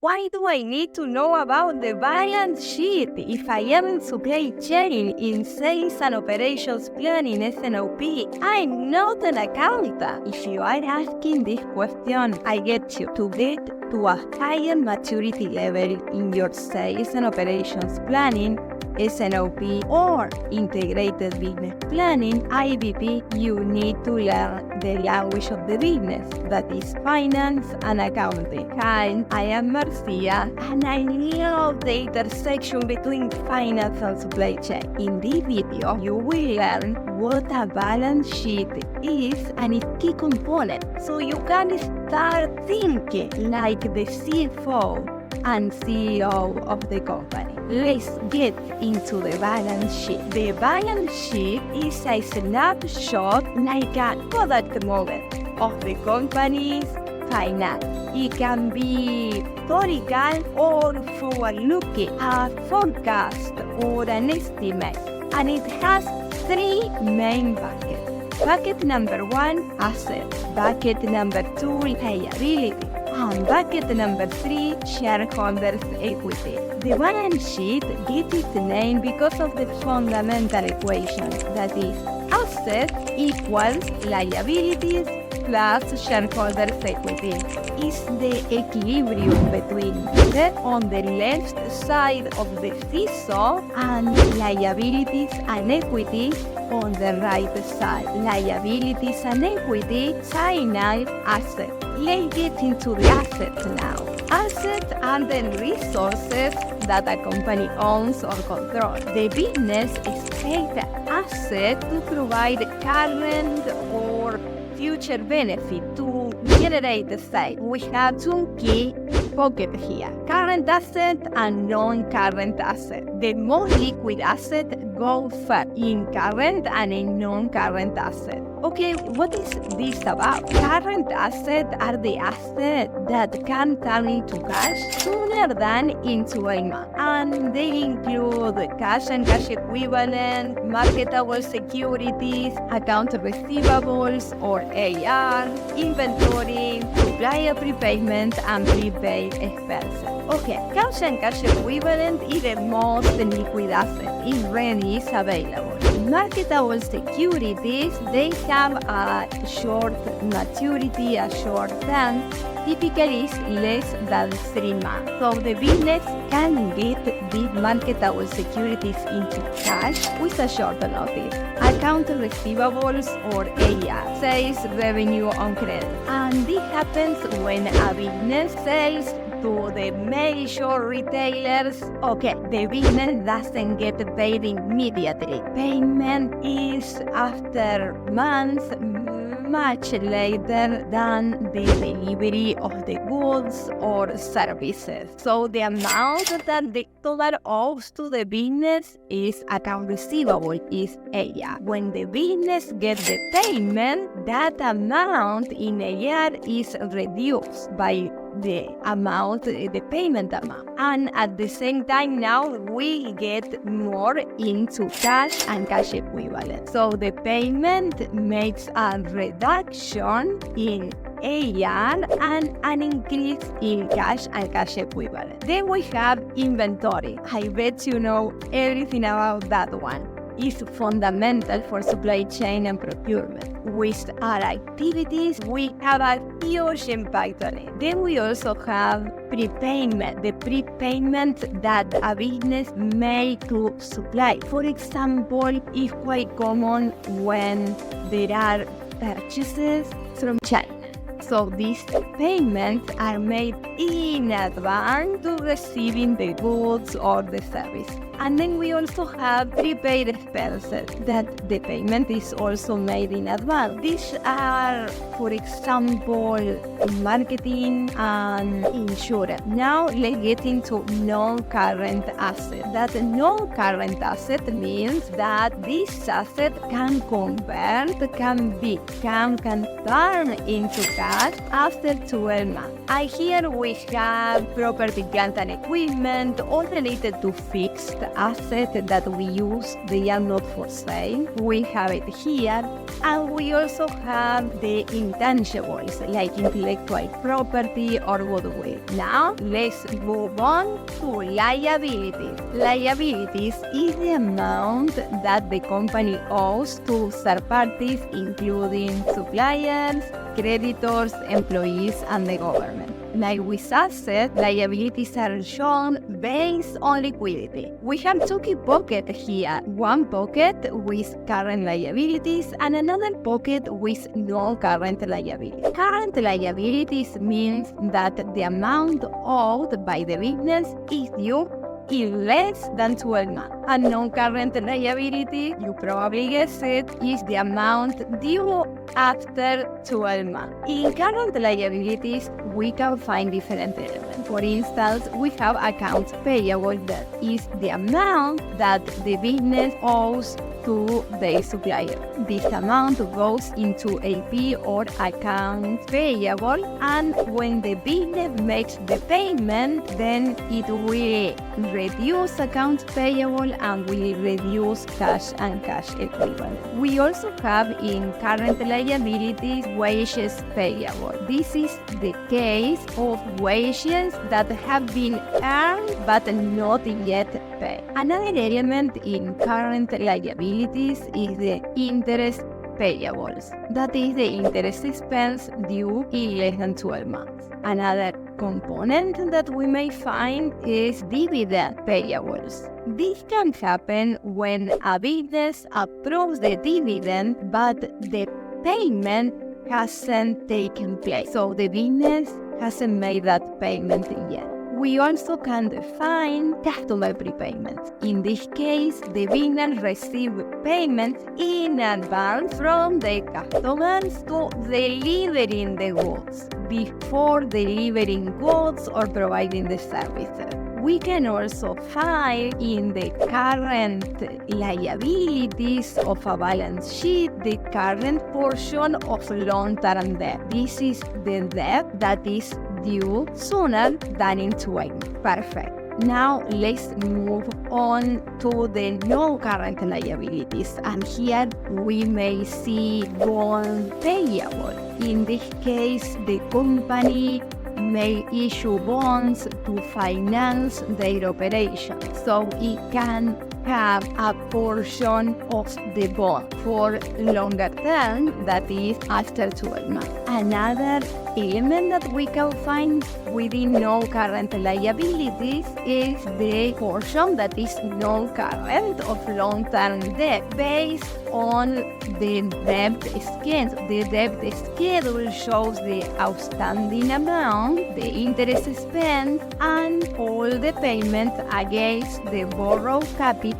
Why do I need to know about the balance sheet if I am in supply chain, in sales and operations planning, S&OP? I'm not an accountant. If you are asking this question, I get you to get to a higher maturity level in your sales and operations planning, S&OP, or integrated business planning, IBP, you need to learn the language of the business, that is finance and accounting. Hi, I am Marcia, and I love the intersection between finance and supply chain. In this video, you will learn what a balance sheet is and its key components, so you can start thinking like the CFO and CEO of the company. Let's get into the balance sheet. The balance sheet is a snapshot, like a product model of the company's finance. It can be historical or forward-looking, a forecast or an estimate, and it has three main buckets. Bucket number 1, assets. Bucket number 2, liability. And bucket number 3, shareholders' equity. The balance sheet gets its name because of the fundamental equation, that is, assets equals liabilities plus shareholders' equity. Is the equilibrium between debt on the left side of the seesaw and liabilities and equity on the right side. Liabilities and equity signal assets. Let's get into the assets now. Assets are the resources that a company owns or controls. The business expects assets to provide current or future benefit to generate the sale. We have two key pockets here: current asset and non-current asset. The most liquid asset go first in current and in non-current asset. Okay, what is this about? Current assets are the assets that can turn into cash sooner than in 12 months. And they include cash and cash equivalent, marketable securities, account receivables or AR, inventory, supplier prepayment, and prepaid expenses. Okay, cash and cash equivalent is the most liquid asset. It readily is available. Marketable securities, they have a short maturity, a short term, typically is less than 3 months. So the business can get these marketable securities into cash with a short notice. Account receivables or AR, sales revenue on credit. And this happens when a business sells to the major retailers. Okay, the business doesn't get paid immediately. Payment is after months, much later than the delivery of the goods or services. So the amount that the total owes to the business is account receivable, is AR. When the business gets the payment, that amount in AR is reduced by the amount, the payment amount. And at the same time now we get more into cash and cash equivalent. So the payment makes a reduction in AR and an increase in cash and cash equivalent. Then we have inventory. I bet you know everything about that one. Is fundamental for supply chain and procurement. With our activities, we have a huge impact on it. Then we also have prepayment, the prepayment that a business make to supply. For example, it's quite common when there are purchases from China. So these payments are made in advance to receiving the goods or the service. And then we also have prepaid expenses that the payment is also made in advance. These are, for example, marketing and insurance. Now let's get into non-current asset. That non-current asset means that this asset can convert, can turn into cash cash after 12 months. And here we have property, plant and equipment, all related to fixed assets that we use. They are not for sale. We have it here. And we also have the intangibles like intellectual property or goodwill. Now, let's move on to liabilities. Liabilities is the amount that the company owes to third parties, including suppliers, creditors, employees, and the government. Like with assets, liabilities are shown based on liquidity. We have two key pockets here. One pocket with current liabilities and another pocket with non-current liabilities. Current liabilities means that the amount owed by the business is due in less than 12 months. And non-current liability, you probably guessed it, is the amount due after 12 months. In current liabilities, we can find different elements. For instance, we have accounts payable, that is the amount that the business owes to the supplier. This amount goes into AP or accounts payable, and when the business makes the payment, then it will reduce accounts payable and will reduce cash and cash equivalent. We also have in current liabilities wages payable. This is the case of wages that have been earned but not yet paid. Another element in current liabilities is the interest payables. That is the interest expense due in less than 12 months. Another component that we may find is dividend payables. This can happen when a business approves the dividend, but the payment hasn't taken place. So the business hasn't made that payment yet. We also can define customer prepayments. In this case, the business receives payments in advance from the customers to delivering the goods before delivering goods or providing the services. We can also find in the current liabilities of a balance sheet the current portion of long-term debt. This is the debt that is due sooner than in 12 months. Perfect. Now let's move on to the non-current liabilities, and here we may see bond payable. In this case, the company may issue bonds to finance their operations, so it can have a portion of the bond for longer term, that is after 12 months. Another element that we can find within non-current liabilities is the portion that is non-current of long-term debt based on the debt schedule. The debt schedule shows the outstanding amount, the interest expense, and all the payments against the borrowed capital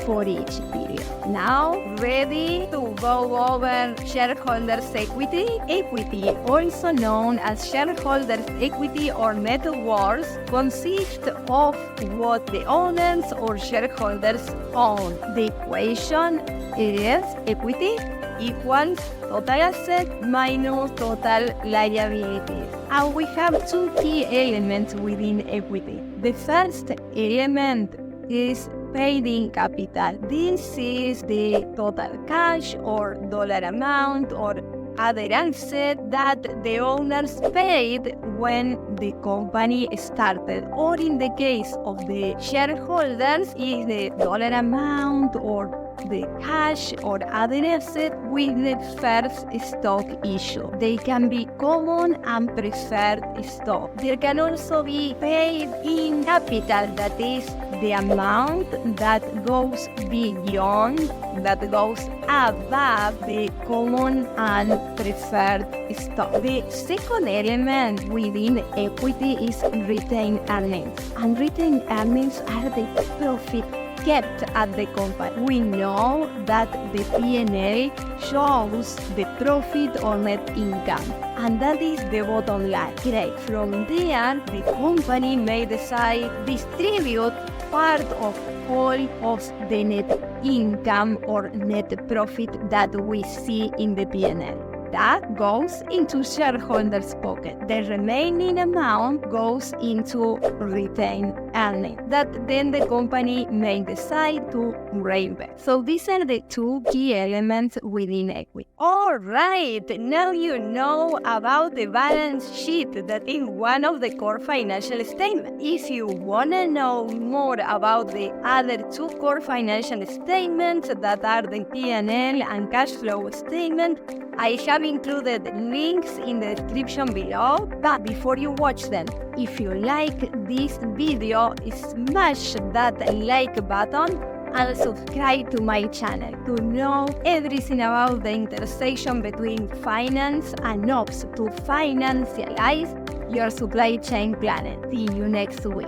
for each period. Now, ready to go over shareholders' equity? Equity, also known as shareholders' equity or net worth, consists of what the owners or shareholders own. The equation is equity equals total asset minus total liabilities. And we have two key elements within equity. The first element is paid-in capital. This is the total cash or dollar amount or other asset that the owners paid when the company started, or in the case of the shareholders, is the dollar amount or the cash or other asset with the first stock issue. They can be common and preferred stock. There can also be paid-in capital, that is the amount that goes beyond, that goes above the common and preferred stock. The second element within equity is retained earnings. And retained earnings are the profit kept at the company. We know that the P&L shows the profit or net income, and that is the bottom line. Great. From there, the company may decide distribute part of all of the net income or net profit that we see in the P&L. That goes into shareholders' pocket. The remaining amount goes into retained earnings that then the company may decide to reinvest. So these are the two key elements within equity. All right, now you know about the balance sheet that is one of the core financial statements. If you want to know more about the other two core financial statements that are the P&L and cash flow statement, I have included links in the description below. But before you watch them, if you like this video, smash that like button and subscribe to my channel to know everything about the intersection between finance and ops to financialize your supply chain planning. See you next week.